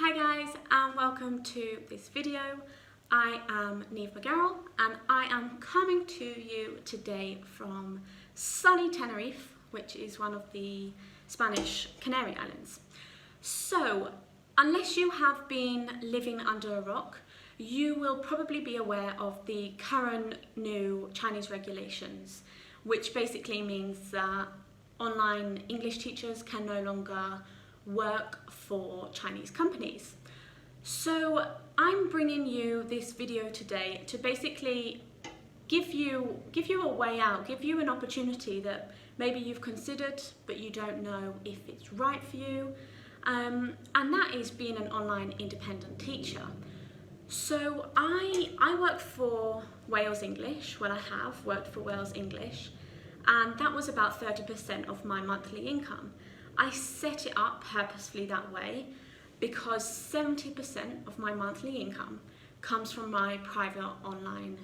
Hi guys, and welcome to this video. I am Neve McGarrell and I am coming to you today from sunny Tenerife, which is one of the Spanish Canary Islands. So, unless you have been living under a rock, you will probably be aware of the current new Chinese regulations, which basically means that online English teachers can no longer work for Chinese companies. So I'm bringing you this video today to basically give you a way out, give you an opportunity that maybe you've considered but you don't know if it's right for you, and that is being an online independent teacher. So I work for Wales English. Well, I have worked for Wales English, and that was about 30% of my monthly income. I set it up purposefully that way because 70% of my monthly income comes from my private online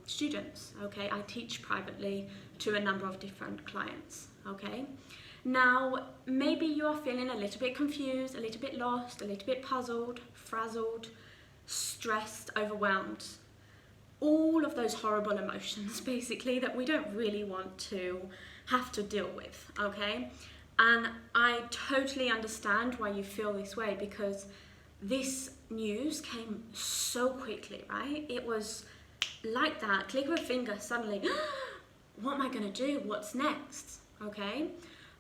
students, okay? I teach privately to a number of different clients, okay? Now, maybe you are feeling a little bit confused, a little bit lost, a little bit puzzled, frazzled, stressed, overwhelmed. All of those horrible emotions, basically, that we don't really want to have to deal with, okay? And I totally understand why you feel this way, because this news came so quickly, right? It was like that, click of a finger, suddenly, what am I going to do? What's next? Okay?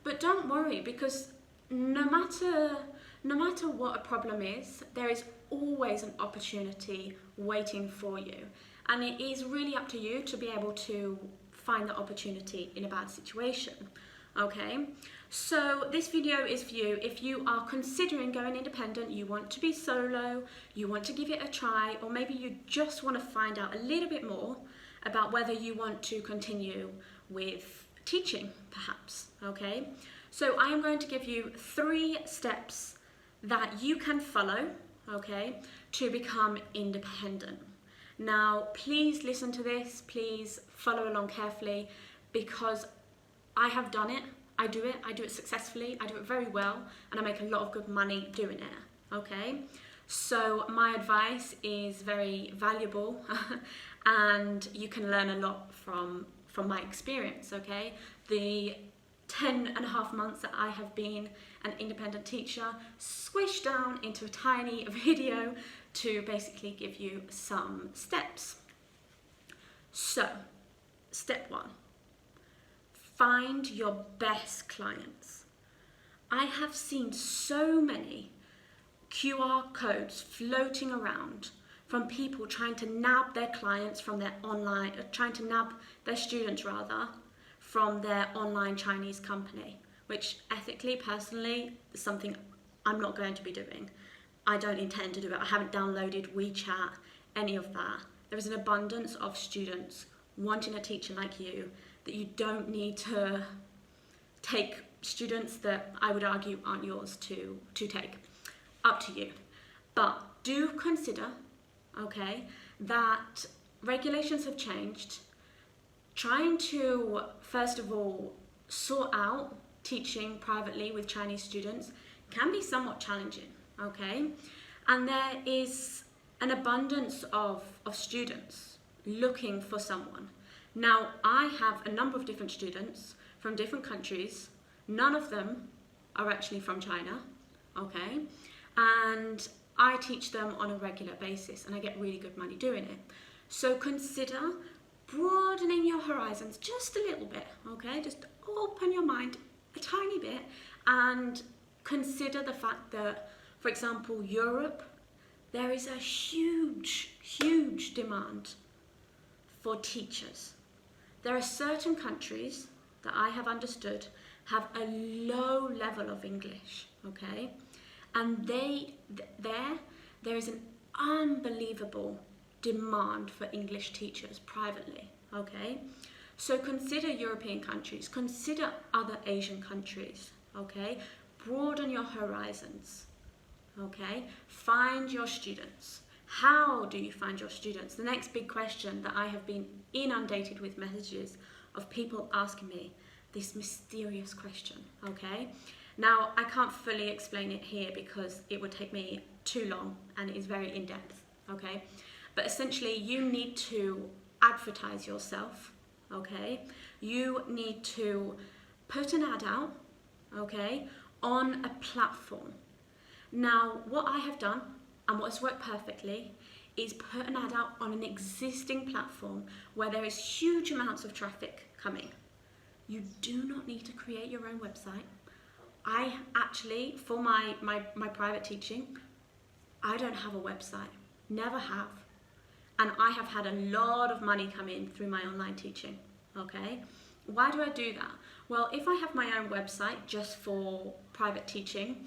But don't worry, because no matter what a problem is, there is always an opportunity waiting for you. And it is really up to you to be able to find the opportunity in a bad situation. Okay, so this video is for you if you are considering going independent, you want to be solo, you want to give it a try, or maybe you just want to find out a little bit more about whether you want to continue with teaching, perhaps. Okay, so I am going to give you 3 steps that you can follow, okay, to become independent. Now, please listen to this, please follow along carefully, because I have done it, I do it successfully, I do it very well, and I make a lot of good money doing it, okay? So my advice is very valuable and you can learn a lot from my experience, okay? The 10.5 months that I have been an independent teacher, squished down into a tiny video to basically give you some steps. So, step 1. Find your best clients. I have seen so many QR codes floating around from people trying to nab their clients from their online, trying to nab their students rather, from their online Chinese company, which ethically, personally, is something I'm not going to be doing. I don't intend to do it. I haven't downloaded WeChat, any of that. There is an abundance of students wanting a teacher like you that you don't need to take students that I would argue aren't yours to take. Up to you. But do consider, okay, that regulations have changed. Trying to, first of all, sort out teaching privately with Chinese students can be somewhat challenging, okay? And there is an abundance of students looking for someone. Now, I have a number of different students from different countries. None of them are actually from China, okay? And I teach them on a regular basis and I get really good money doing it. So consider broadening your horizons just a little bit, okay? Just open your mind a tiny bit and consider the fact that, for example, Europe, there is a huge demand for teachers. There are certain countries that I have understood have a low level of English, okay? And there is an unbelievable demand for English teachers privately, okay? So consider European countries, consider other Asian countries, okay? Broaden your horizons, okay? Find your students. How do you find your students? The next big question that I have been inundated with messages of people asking me, this mysterious question, okay? Now, I can't fully explain it here because it would take me too long and it is very in-depth, okay? But essentially, you need to advertise yourself, okay? You need to put an ad out, okay, on a platform. Now, what I have done and what's worked perfectly is put an ad out on an existing platform where there is huge amounts of traffic coming. You do not need to create your own website. I actually, for my private teaching, I don't have a website, never have. And I have had a lot of money come in through my online teaching, okay? Why do I do that? Well, if I have my own website just for private teaching,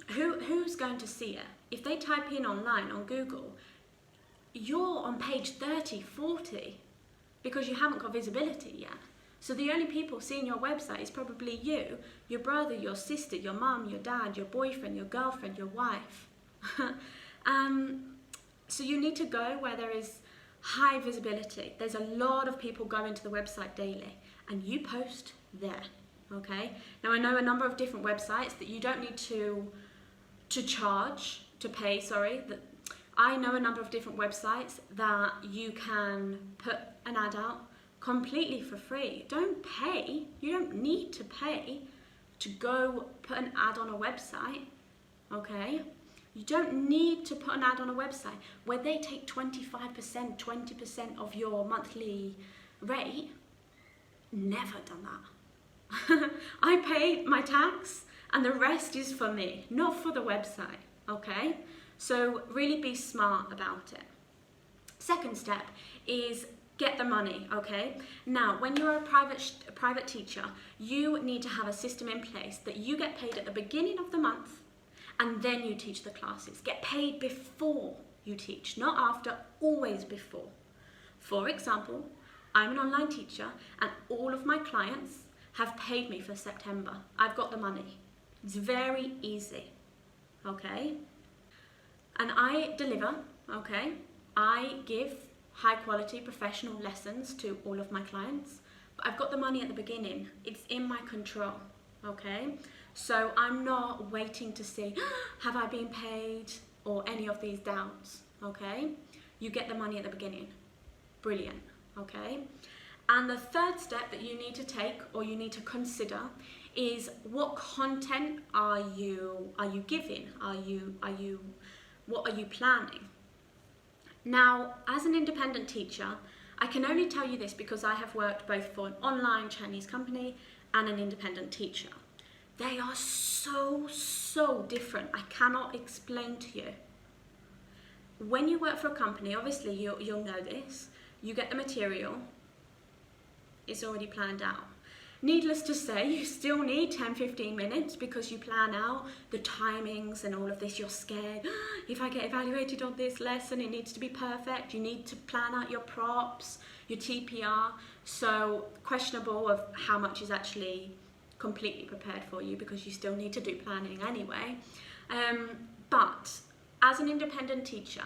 who's going to see it? If they type in online on Google, you're on page 30, 40, because you haven't got visibility yet. So the only people seeing your website is probably you, your brother, your sister, your mum, your dad, your boyfriend, your girlfriend, your wife. So you need to go where there is high visibility. There's a lot of people going to the website daily, and you post there, okay? Now I know a number of different websites that you don't need to pay. I know a number of different websites that you can put an ad out completely for free. Don't pay. You don't need to pay to go put an ad on a website, okay? You don't need to put an ad on a website where they take 25%, 20% of your monthly rate. Never done that. I pay my tax and the rest is for me, not for the website, okay? So really be smart about it. Second step is get the money, okay? Now, when you're a private teacher, you need to have a system in place that you get paid at the beginning of the month and then you teach the classes. Get paid before you teach, not after, always before. For example, I'm an online teacher and all of my clients have paid me for September. I've got the money. It's very easy, okay? And I deliver, okay? I give high quality professional lessons to all of my clients, but I've got the money at the beginning. It's in my control, okay? So I'm not waiting to see, have I been paid, or any of these doubts, okay? You get the money at the beginning. Brilliant, okay? And the third step that you need to take, or you need to consider, is what content are you giving? What are you planning? Now, as an independent teacher, I can only tell you this because I have worked both for an online Chinese company and an independent teacher. They are so different. I cannot explain to you. When you work for a company, obviously you'll know this, you get the material, it's already planned out. Needless to say, you still need 10-15 minutes because you plan out the timings and all of this. You're scared, if I get evaluated on this lesson, it needs to be perfect. You need to plan out your props, your TPR. So questionable of how much is actually completely prepared for you because you still need to do planning anyway. But as an independent teacher,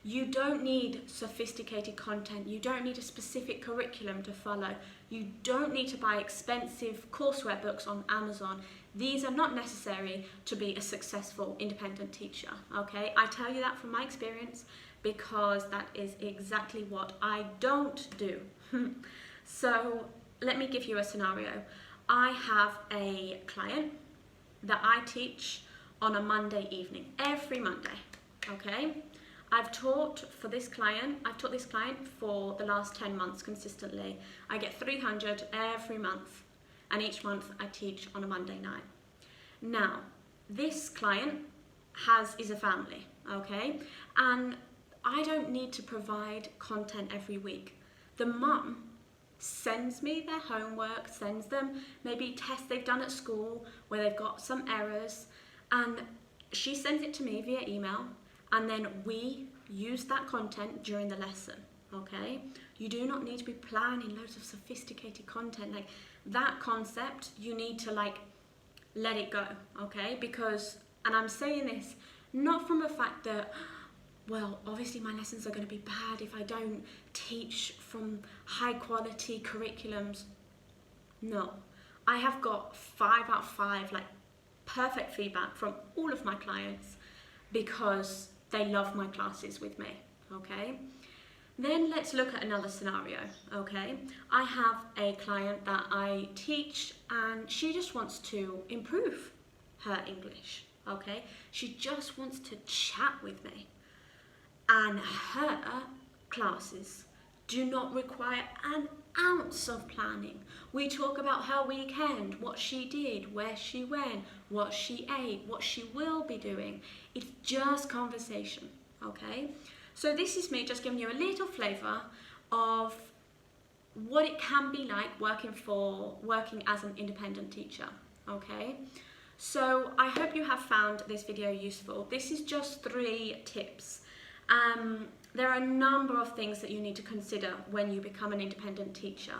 you don't need sophisticated content. You don't need a specific curriculum to follow. You don't need to buy expensive courseware books on Amazon. These are not necessary to be a successful independent teacher, okay? I tell you that from my experience because that is exactly what I don't do. So let me give you a scenario. I have a client that I teach on a Monday evening, every Monday, okay? I've taught this client for the last 10 months consistently. I get 300 every month, and each month I teach on a Monday night. Now, this client is a family, okay? And I don't need to provide content every week. The mum sends me their homework, sends them maybe tests they've done at school where they've got some errors, and she sends it to me via email, and then we use that content during the lesson, okay? You do not need to be planning loads of sophisticated content. Like that concept, you need to let it go, okay? Because, and I'm saying this not from a fact that, well, obviously my lessons are going to be bad if I don't teach from high quality curriculums. No, I have got 5 out of 5 like perfect feedback from all of my clients because they love my classes with me, okay? Then let's look at another scenario, okay? I have a client that I teach and she just wants to improve her English, okay? She just wants to chat with me. And her classes do not require an ounce of planning. We talk about her weekend, what she did, where she went, what she ate, what she will be doing. It's just conversation, okay? So this is me just giving you a little flavour of what it can be like working as an independent teacher, okay? So I hope you have found this video useful. This is just 3 tips. There are a number of things that you need to consider when you become an independent teacher,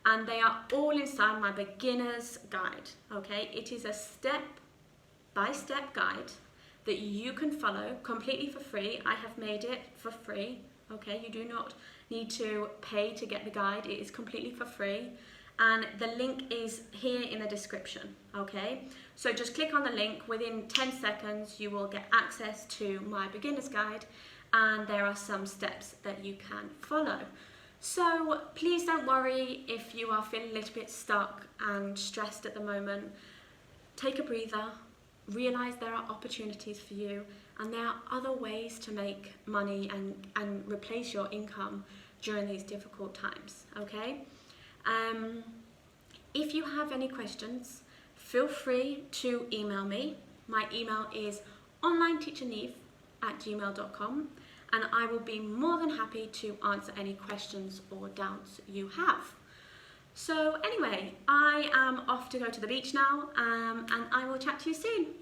and they are all inside my beginner's guide, okay? It is a step-by-step guide that you can follow completely for free. I have made it for free, okay? You do not need to pay to get the guide. It is completely for free, and the link is here in the description, okay? So just click on the link. Within 10 seconds you will get access to my beginner's guide, and there are some steps that you can follow. So please don't worry if you are feeling a little bit stuck and stressed at the moment. Take a breather, realise there are opportunities for you, and there are other ways to make money and replace your income during these difficult times, okay? If you have any questions, feel free to email me. My email is onlineteacherneve@gmail.com, and I will be more than happy to answer any questions or doubts you have. So anyway, I am off to go to the beach now, and I will chat to you soon.